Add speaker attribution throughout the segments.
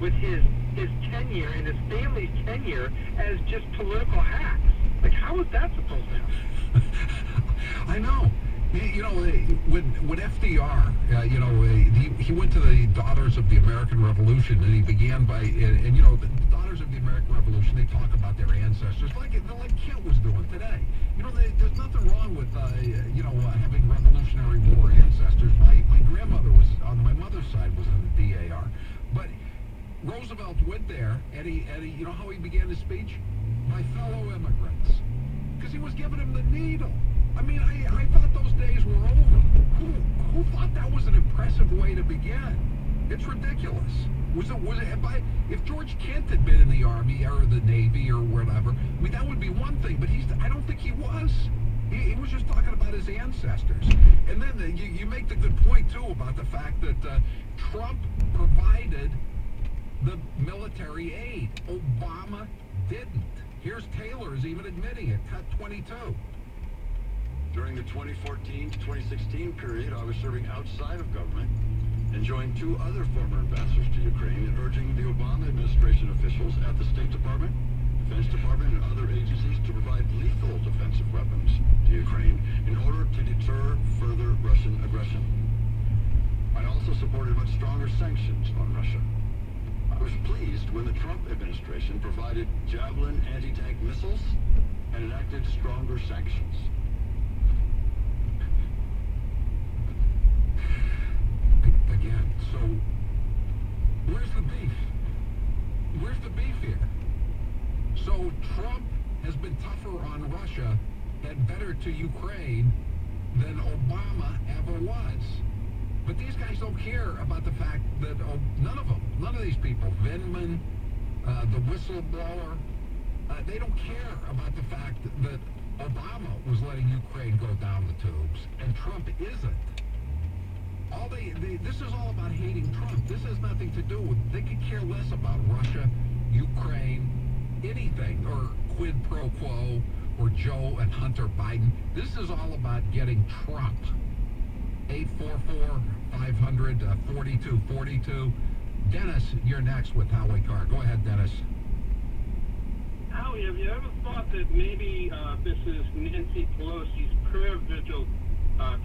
Speaker 1: with his tenure and his family's tenure as just political hacks. Like, how is that supposed to happen?
Speaker 2: I know. You know, when FDR, he went to the Daughters of the American Revolution, and he began by, and you know, the Daughters of the American Revolution, they talk about their ancestors like Kent was doing today. You know, there's nothing wrong with, having Revolutionary War ancestors. My grandmother was, on my mother's side, was in the DAR. But Roosevelt went there, and he, you know how he began his speech? My fellow immigrants. Because he was giving him the needle. I mean, I thought those days were over. Who thought that was an impressive way to begin? It's ridiculous. If George Kent had been in the Army or the Navy or whatever, I mean, that would be one thing, but I don't think he was. He was just talking about his ancestors. And then you make the good point, too, about the fact that Trump provided the military aid. Obama didn't. Here's Taylor is even admitting it, cut 22.
Speaker 3: During the 2014 to 2016 period, I was serving outside of government and joined two other former ambassadors to Ukraine in urging the Obama administration officials at the State Department, Defense Department, and other agencies to provide lethal defensive weapons to Ukraine in order to deter further Russian aggression. I also supported much stronger sanctions on Russia. I was pleased when the Trump administration provided Javelin anti-tank missiles and enacted stronger sanctions.
Speaker 2: Again, so where's the beef? Where's the beef here? So Trump has been tougher on Russia and better to Ukraine than Obama ever was. But these guys don't care about the fact that none of these people, Vindman, the whistleblower, they don't care about the fact that Obama was letting Ukraine go down the tubes and Trump isn't. This is all about hating Trump. This has nothing to do with, they could care less about Russia, Ukraine, anything, or quid pro quo, or Joe and Hunter Biden. This is all about getting Trump. 844-500-4242. Dennis, you're next with Howie Carr. Go ahead, Dennis.
Speaker 1: Howie, have you ever thought that maybe this is Nancy Pelosi's prayer vigil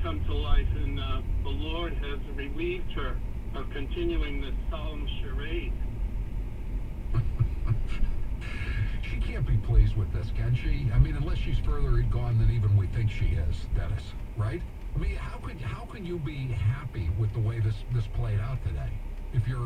Speaker 1: come to life, and the Lord has relieved her of continuing this solemn charade?
Speaker 2: She can't be pleased with this, can she? I mean, unless she's further gone than even we think she is, Dennis, right? I mean, how can you be happy with the way this played out today if you're